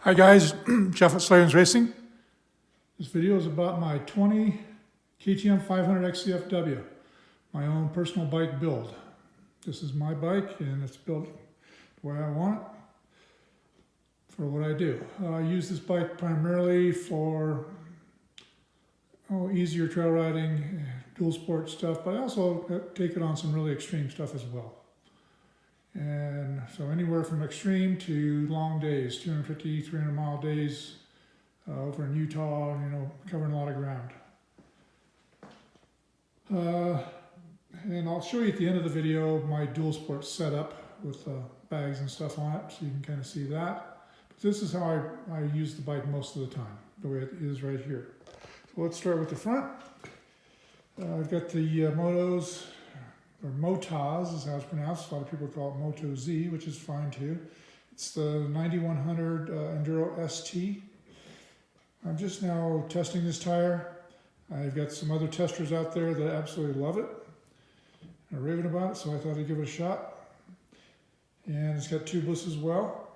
Hi guys, Jeff at Slavens Racing. This video is about my 20 KTM 500 XCF W, my own personal bike build. This is my bike and it's built the way I want it for what I do. I use this bike primarily for easier trail riding, dual sport stuff, but I also take it on some really extreme stuff as well. And so anywhere from extreme to long days, 250, 300 mile days over in Utah, covering a lot of ground. And I'll show you at the end of the video my dual sport setup with bags and stuff on it, so you can kind of see that. But this is how I use the bike most of the time, the way it is right here. So let's start with the front. I've got the Motos, or Motas is how it's pronounced. A lot of people call it Moto Z, which is fine too. It's the 9100 Enduro ST. I'm just now testing this tire. I've got some other testers out there that absolutely love it and are raving about it, so I thought I'd give it a shot. And it's got tubeless as well.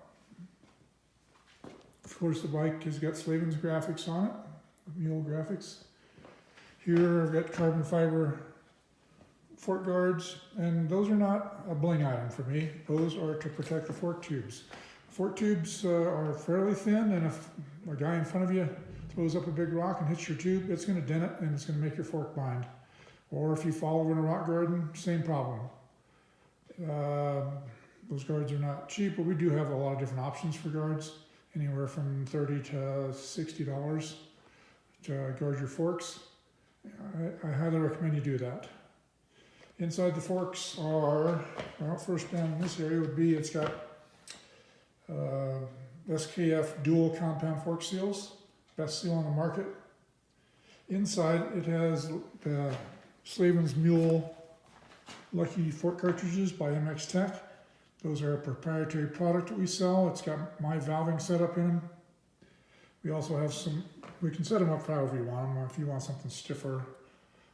Of course, the bike has got Slavens graphics on it, mule graphics. Here I've got carbon fiber fork guards, and those are not a bling item for me. Those are to protect the fork tubes. Fork tubes are fairly thin, and if a guy in front of you throws up a big rock and hits your tube, it's going to dent it and it's going to make your fork bind. Or if you fall over in a rock garden, same problem. Those guards are not cheap, but we do have a lot of different options for guards, anywhere from $30 to $60 to guard your forks. I highly recommend you do that. Inside the forks are, well, first down in this area would be, it's got XCF dual compound fork seals, best seal on the market. Inside it has the Slavens Mule Lucky Fork cartridges by MX Tech. Those are a proprietary product that we sell. It's got my valving set up in them. We also have some, we can set them up however you want them. If you want something stiffer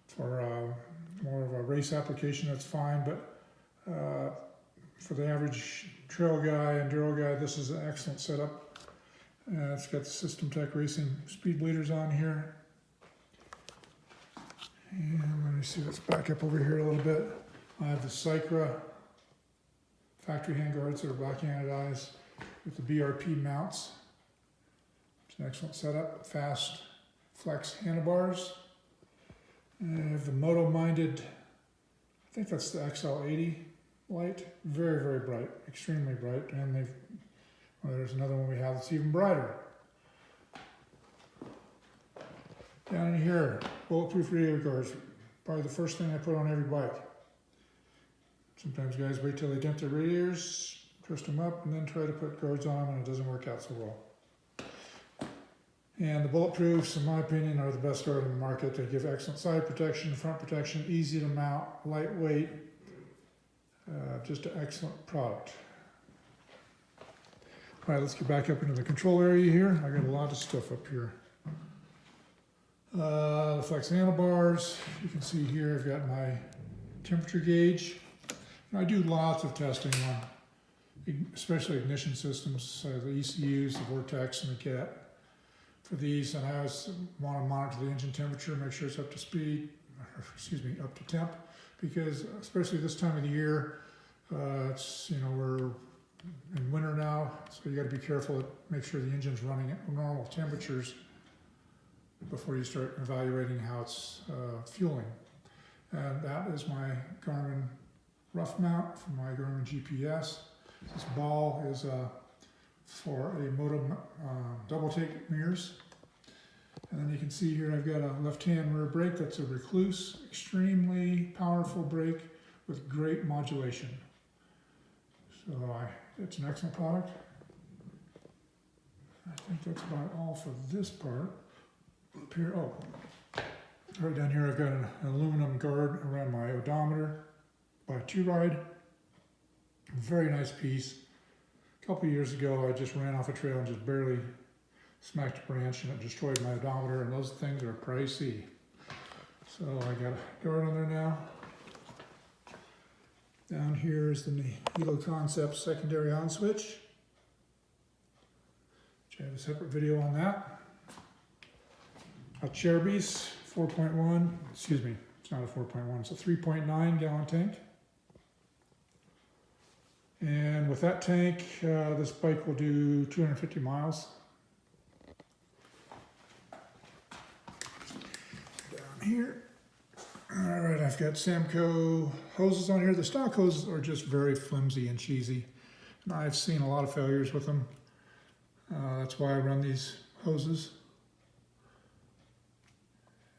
for more of a race application, that's fine, but for the average trail guy, enduro guy, this is an excellent setup. It's got the System Tech Racing speed bleeders on here. And let me see, let's back up over here a little bit. I have the Cycra factory handguards that are black anodized with the BRP mounts. It's an excellent setup, fast flex handlebars. And I have the Moto-minded, I think that's the XL80 light. Very, very bright, extremely bright. And there's another one we have that's even brighter. Down in here, bulletproof radio guards. Probably the first thing I put on every bike. Sometimes guys wait till they dent their radiators, twist them up, and then try to put guards on them, and it doesn't work out so well. And the bulletproofs, in my opinion, are the best guard in the market. They give excellent side protection, front protection, easy to mount, lightweight, just an excellent product. All right, let's get back up into the control area here. I got a lot of stuff up here. The flex handlebars, you can see here I've got my temperature gauge. I do lots of testing on, especially ignition systems, the ECUs, the Vortex, and the CAT. For these, and I always want to monitor the engine temperature, make sure it's up to speed, or excuse me, up to temp, because especially this time of the year, it's, we're in winter now, so you got to be careful, make sure the engine's running at normal temperatures before you start evaluating how it's fueling. And that is my Garmin rough mount for my Garmin GPS. This ball is for a Moto double take mirrors. And then you can see here I've got a left-hand rear brake that's a Recluse, extremely powerful brake with great modulation. So it's an excellent product. I think that's about all for this part. Up here, right down here I've got an aluminum guard around my odometer by 2Ride. Very nice piece. A couple of years ago, I just ran off a trail and just barely smacked a branch and it destroyed my odometer, and those things are pricey. So I got a guard on there now. Down here is the Hilo Concepts secondary on switch, which Should have a separate video on that. A Cherubies 4.1, excuse me, it's not a 4.1, it's a 3.9 gallon tank. And with that tank, this bike will do 250 miles. Down here. All right, I've got Samco hoses on here. The stock hoses are just very flimsy and cheesy. And I've seen a lot of failures with them. That's why I run these hoses.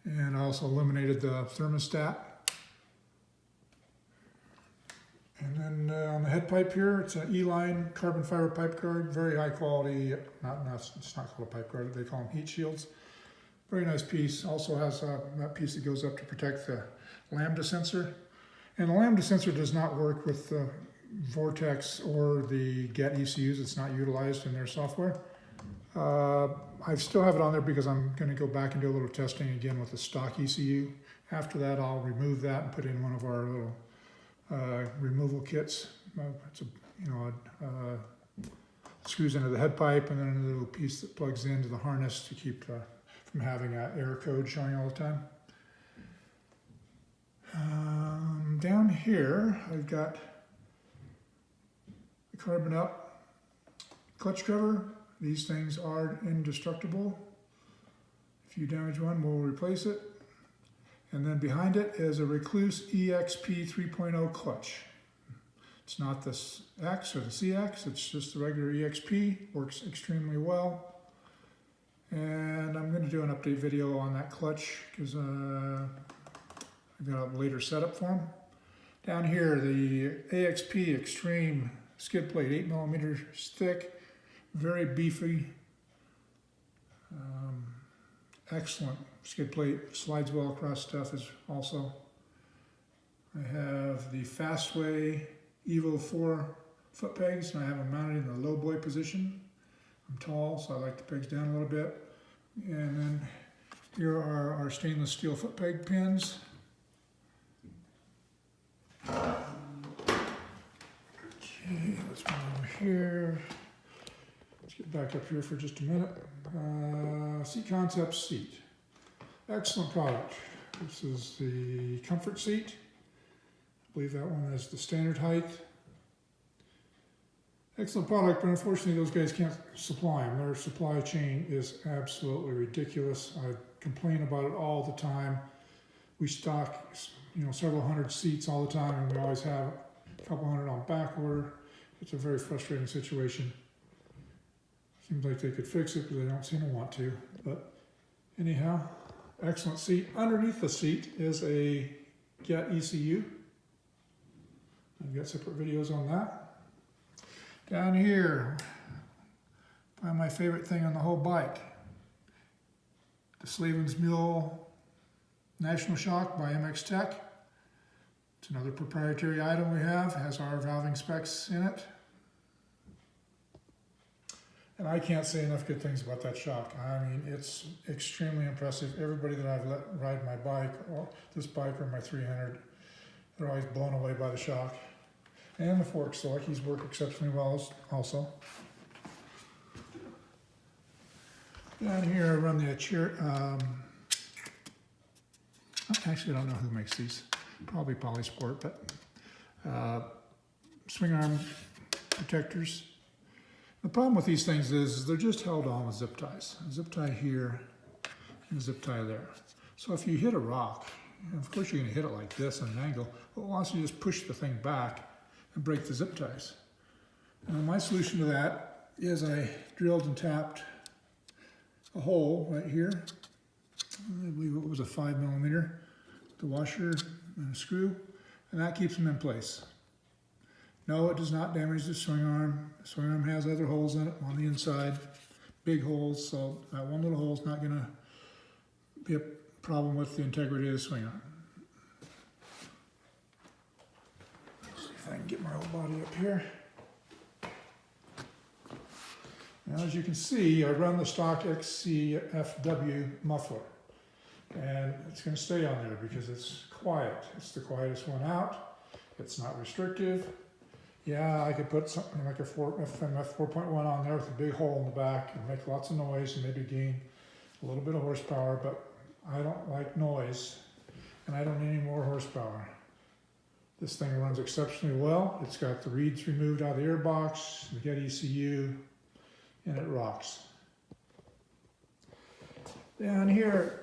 And I also eliminated the thermostat. And then on the head pipe here, it's an E-line carbon fiber pipe guard, very high quality, it's not called a pipe guard, they call them heat shields. Very nice piece, also has that piece that goes up to protect the lambda sensor. And the lambda sensor does not work with the Vortex or the GET ECUs, it's not utilized in their software. I still have it on there because I'm going to go back and do a little testing again with the stock ECU. After that, I'll remove that and put in one of our little removal kits. It's screws into the head pipe and then a little piece that plugs into the harness to keep from having an error code showing all the time. Down here, I've got the carbon up clutch cover. These things are indestructible. If you damage one, we'll replace it. And then behind it is a Recluse EXP 3.0 clutch. It's not the X or the CX, it's just the regular EXP. Works extremely well. And I'm going to do an update video on that clutch because I've got a later setup for them. Down here, the AXP Extreme skid plate, 8mm thick, very beefy, excellent skid plate, slides well across stuff as also. I have the Fastway Evo 4 foot pegs, and I have them mounted in the low boy position. I'm tall, so I like the pegs down a little bit. And then here are our stainless steel foot peg pins. Okay, let's move over here. Let's get back up here for just a minute. Seat Concepts seat. Excellent product. This is the comfort seat. I believe that one is the standard height. Excellent product, but unfortunately those guys can't supply them. Their supply chain is absolutely ridiculous. I complain about it all the time. We stock, several hundred seats all the time, and we always have a couple hundred on back order. It's a very frustrating situation. Seems like they could fix it, but they don't seem to want to. But anyhow, excellent seat. Underneath the seat is a GET ECU. I've got separate videos on that. Down here, probably my favorite thing on the whole bike, the Slavens Mule National Shock by MX Tech. It's another proprietary item we have, has our valving specs in it. And I can't say enough good things about that shock. I mean, it's extremely impressive. Everybody that I've let ride my bike, or this bike or my 300, they're always blown away by the shock. And the forks, the Luckies work exceptionally well also. Down here I run the actually I don't know who makes these. Probably Polysport, but swing arm protectors. The problem with these things is they're just held on with zip ties. A zip tie here and a zip tie there. So if you hit a rock, of course you're going to hit it like this at an angle, but once you just push the thing back and break the zip ties. And my solution to that is I drilled and tapped a hole right here. I believe it was a 5mm, the washer and a screw, and that keeps them in place. No, it does not damage the swing arm. The swing arm has other holes in it on the inside, big holes, so that one little hole is not going to be a problem with the integrity of the swing arm. Let's see if I can get my whole body up here. Now, as you can see, I run the stock XCF W muffler, and it's going to stay on there because it's quiet. It's the quietest one out. It's not restrictive. Yeah, I could put something like a FMF 4.1 on there with a big hole in the back and make lots of noise and maybe gain a little bit of horsepower, but I don't like noise and I don't need any more horsepower. This thing runs exceptionally well. It's got the reeds removed out of the airbox, we got ECU, and it rocks. Down here,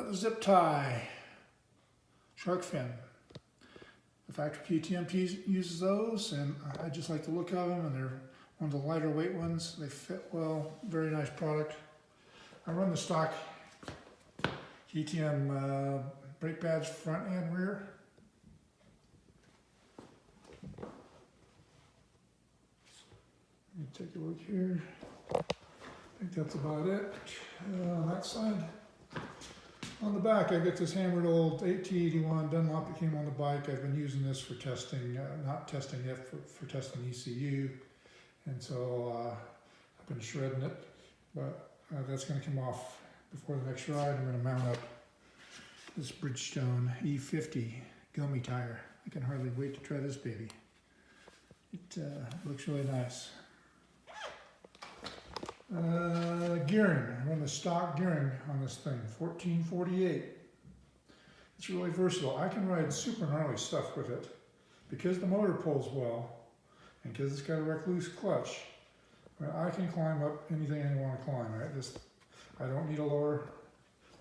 the zip tie, shark fin. The factory KTM uses those, and I just like the look of them, and they're one of the lighter weight ones. They fit well, very nice product. I run the stock KTM brake pads front and rear. Let me take a look here. I think that's about it. On that side. On the back, I got this hammered old 1881 Dunlop that came on the bike. I've been using this for testing, not testing it, for testing ECU. And so I've been shredding it, but that's going to come off before the next ride. I'm going to mount up this Bridgestone E50 gummy tire. I can hardly wait to try this baby. It looks really nice. Gearing, I run the stock gearing on this thing, 1448. It's really versatile. I can ride super gnarly stuff with it because the motor pulls well and because it's got a recluse clutch. I can climb up anything I want to climb. Right? I don't need a lower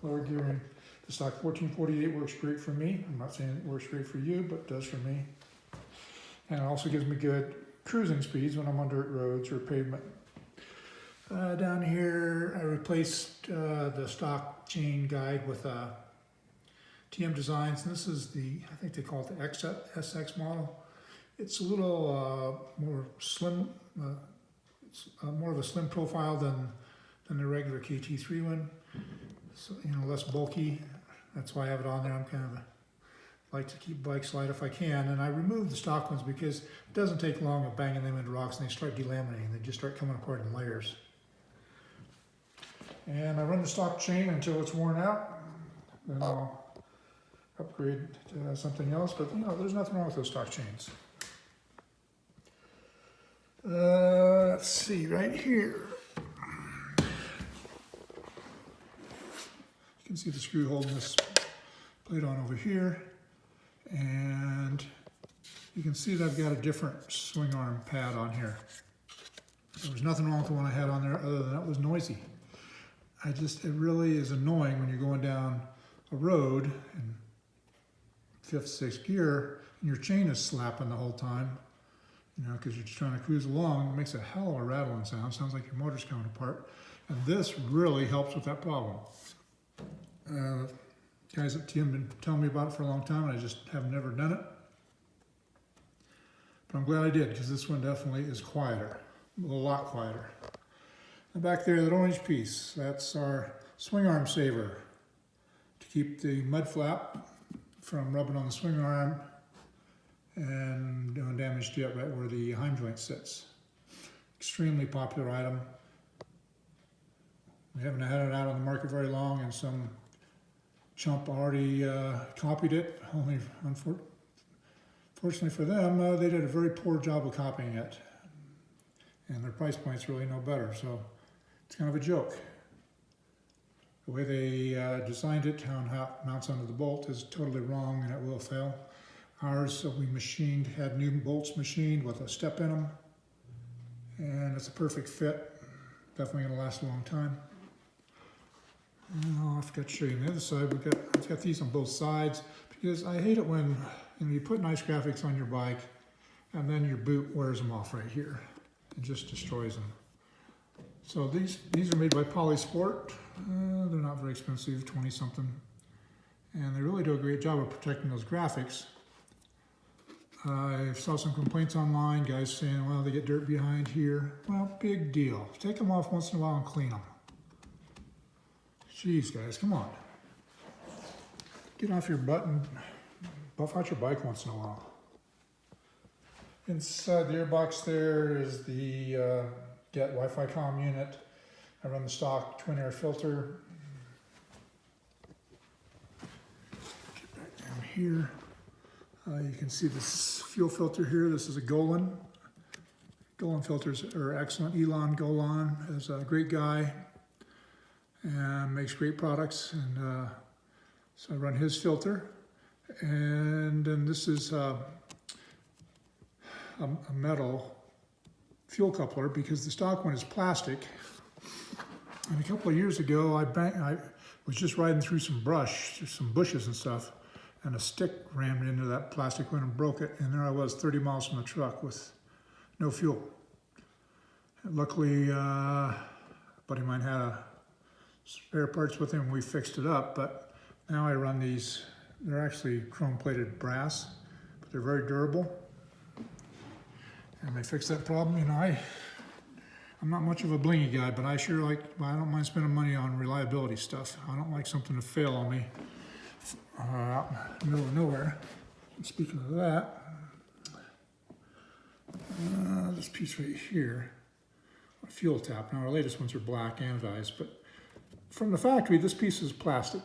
gearing. The stock 1448 works great for me. I'm not saying it works great for you, but it does for me. And it also gives me good cruising speeds when I'm on dirt roads or pavement. Down here, I replaced the stock chain guide with TM Designs. And this is I think they call it the SX model. It's a little more slim, it's more of a slim profile than the regular KT3 one. So, less bulky. That's why I have it on there. I'm kind of like to keep bikes light if I can. And I removed the stock ones because it doesn't take long of banging them into rocks and they start delaminating. They just start coming apart in layers. And I run the stock chain until it's worn out, then I'll upgrade to something else, but there's nothing wrong with those stock chains. Let's see, right here. You can see the screw holding this plate on over here, and you can see that I've got a different swing arm pad on here. There was nothing wrong with the one I had on there other than it was noisy. It really is annoying when you're going down a road in 5th, 6th gear and your chain is slapping the whole time, because you're just trying to cruise along. It makes a hell of a rattling sound. Sounds like your motor's coming apart. And this really helps with that problem. Guys at TM have been telling me about it for a long time and I just have never done it. But I'm glad I did because this one definitely is quieter, a lot quieter. And back there, that orange piece, that's our swing arm saver to keep the mud flap from rubbing on the swing arm and doing damage to it right where the heim joint sits. Extremely popular item. We haven't had it out on the market very long and some chump already copied it. Only unfortunately for them, they did a very poor job of copying it. And their price point's really no better, so it's kind of a joke. The way they designed it, how it mounts onto the bolt, is totally wrong and it will fail. Ours, we had new bolts machined with a step in them, and it's a perfect fit. Definitely going to last a long time. Oh, I forgot to show you on the other side. I've got these on both sides because I hate it when you put nice graphics on your bike and then your boot wears them off right here. It just destroys them. So these are made by Polysport. They're not very expensive, 20 something. And they really do a great job of protecting those graphics. I saw some complaints online, guys saying, well, they get dirt behind here. Well, big deal. Take them off once in a while and clean them. Jeez, guys, come on. Get off your butt and buff out your bike once in a while. Inside the airbox there is the Get Wi-Fi comm unit. I run the stock twin air filter. Get back down here. You can see this fuel filter here. This is a Golan. Golan filters are excellent. Elon Golan is a great guy and makes great products. And so I run his filter. And then this is a metal fuel coupler because the stock one is plastic. And a couple of years ago, I was just riding through some bushes and stuff, and a stick rammed into that plastic one and broke it. And there I was, 30 miles from the truck with no fuel. And luckily, a buddy of mine had a spare parts with him. We fixed it up, but now I run these. They're actually chrome-plated brass, but they're very durable. And they fix that problem. You know, I'm not much of a blingy guy, but I don't mind spending money on reliability stuff. I don't like something to fail on me out in the middle of nowhere. And speaking of that, this piece right here, a fuel tap. Now our latest ones are black anodized, but from the factory, this piece is plastic.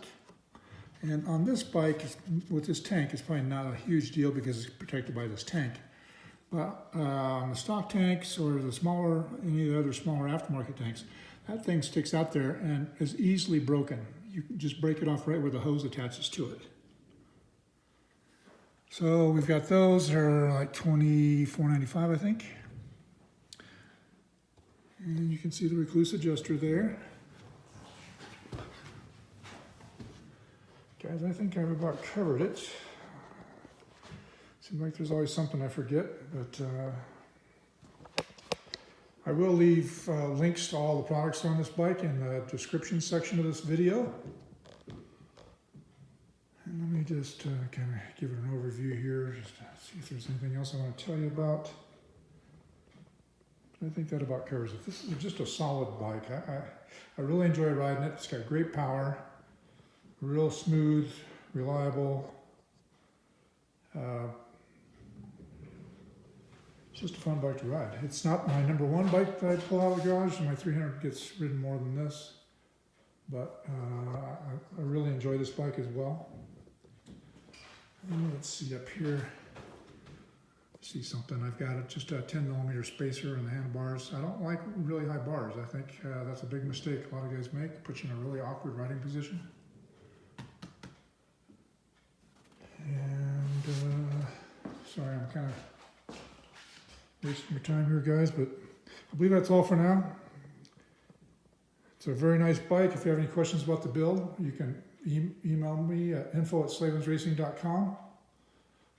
And on this bike, with this tank, it's probably not a huge deal because it's protected by this tank. But on the stock tanks or any of the other smaller aftermarket tanks, that thing sticks out there and is easily broken. You can just break it off right where the hose attaches to it. So we've got those. They're like $24.95, I think. And you can see the recluse adjuster there. Guys, I think I've about covered it. Seems like there's always something I forget, but I will leave links to all the products on this bike in the description section of this video. And let me just kind of give it an overview here, just to see if there's anything else I want to tell you about. I think that about covers it. This is just a solid bike. I really enjoy riding it. It's got great power, real smooth, reliable. It's just a fun bike to ride. It's not my number one bike that I pull out of the garage. My 300 gets ridden more than this. But I really enjoy this bike as well. And let's see up here. See something. I've got just a 10mm spacer in the handlebars. I don't like really high bars. I think that's a big mistake a lot of guys make. It puts you in a really awkward riding position. And sorry, I'm kind of wasting your time here, guys, but I believe that's all for now. It's a very nice bike. If you have any questions about the build, you can email me at info@slavensracing.com,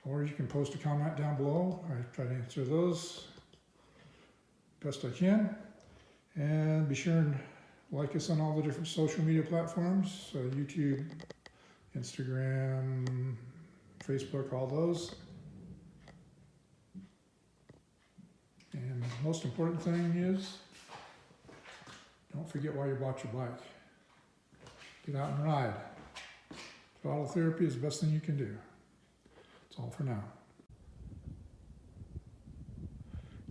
or you can post a comment down below. I try to answer those best I can. And be sure and like us on all the different social media platforms, YouTube, Instagram, Facebook, all those. And the most important thing is, don't forget why you bought your bike. Get out and ride. Throttle therapy is the best thing you can do. That's all for now.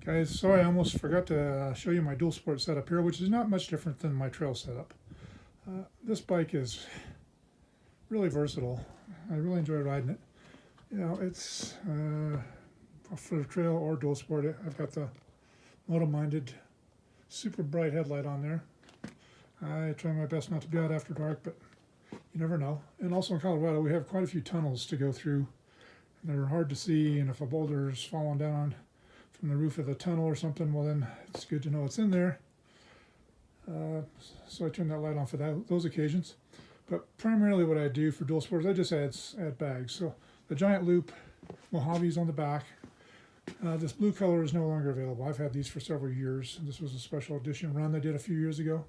Guys, sorry, I almost forgot to show you my dual sport setup here, which is not much different than my trail setup. This bike is really versatile. I really enjoy riding it. You know, it's for the trail or dual sport. I've got the moto-minded, super bright headlight on there. I try my best not to be out after dark, but you never know. And also in Colorado, we have quite a few tunnels to go through. They're hard to see, and if a boulder is falling down from the roof of the tunnel or something, well then it's good to know it's in there. So I turn that light on for those occasions. But primarily what I do for dual sports, I just add bags. So the giant loop Mojave's on the back. This blue color is no longer available. I've had these for several years. This was a special edition run they did a few years ago.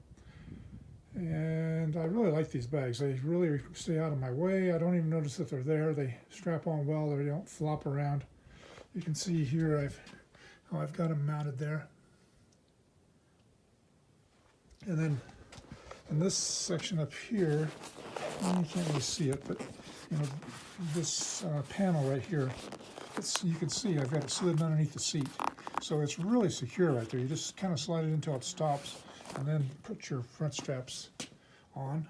And I really like these bags. They really stay out of my way. I don't even notice that they're there. They strap on well. They don't flop around. You can see here I've got them mounted there. And then in this section up here, you can't really see it, but you know, this panel right here, you can see I've got it slid underneath the seat. So it's really secure right there. You just kind of slide it until it stops, and then put your front straps on.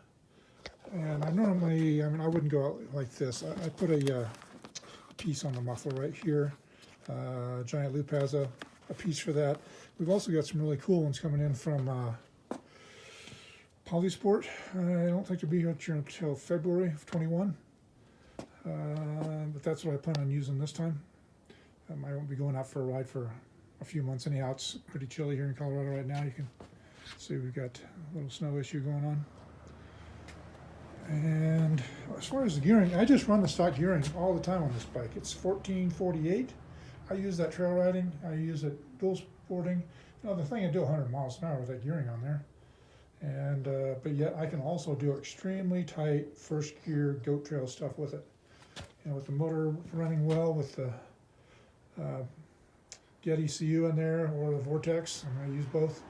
And I normally, I wouldn't go out like this. I put a piece on the muffler right here. Giant Loop has a a piece for that. We've also got some really cool ones coming in from Polysport. I don't think they'll be here until February of 21, but that's what I plan on using this time. I won't be going out for a ride for a few months anyhow. It's pretty chilly here in Colorado right now. You can see we've got a little snow issue going on. And as far as the gearing, I just run the stock gearing all the time on this bike. It's 1448. I use that trail riding. I use it dual sporting. You know, the thing I do 100 miles an hour with that gearing on there. And but yet I can also do extremely tight first gear goat trail stuff with it. You know, with the motor running well, with the Get ECU in there or the Vortex. I'm going to use both.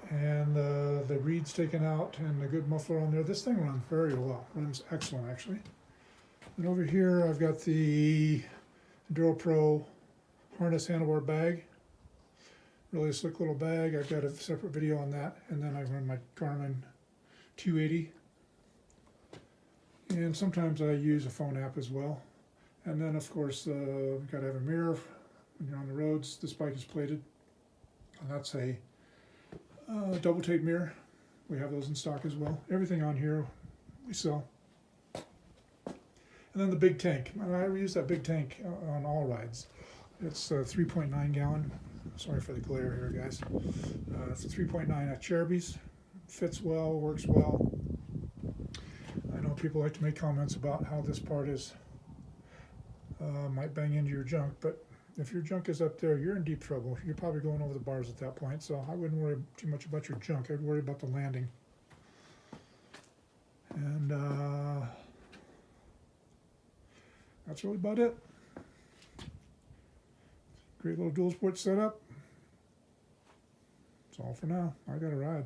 And the reeds taken out and the good muffler on there. This thing runs very well. Runs excellent, actually. And over here, I've got the Enduro Pro harness handlebar bag. Really slick little bag. I've got a separate video on that. And then I run my Garmin 280. And sometimes I use a phone app as well. And then, of course, you've got to have a mirror when you're on the roads. This bike is plated. And that's a double tape mirror. We have those in stock as well. Everything on here we sell. And then the big tank. I use that big tank on all rides. It's a 3.9 gallon. Sorry for the glare here, guys. It's a 3.9 at Cherubies. Fits well, works well. I know people like to make comments about how this part is might bang into your junk, but if your junk is up there, you're in deep trouble. You're probably going over the bars at that point, so I wouldn't worry too much about your junk. I'd worry about the landing. And that's really about it. Great little dual sport setup. That's all for now. I got to ride.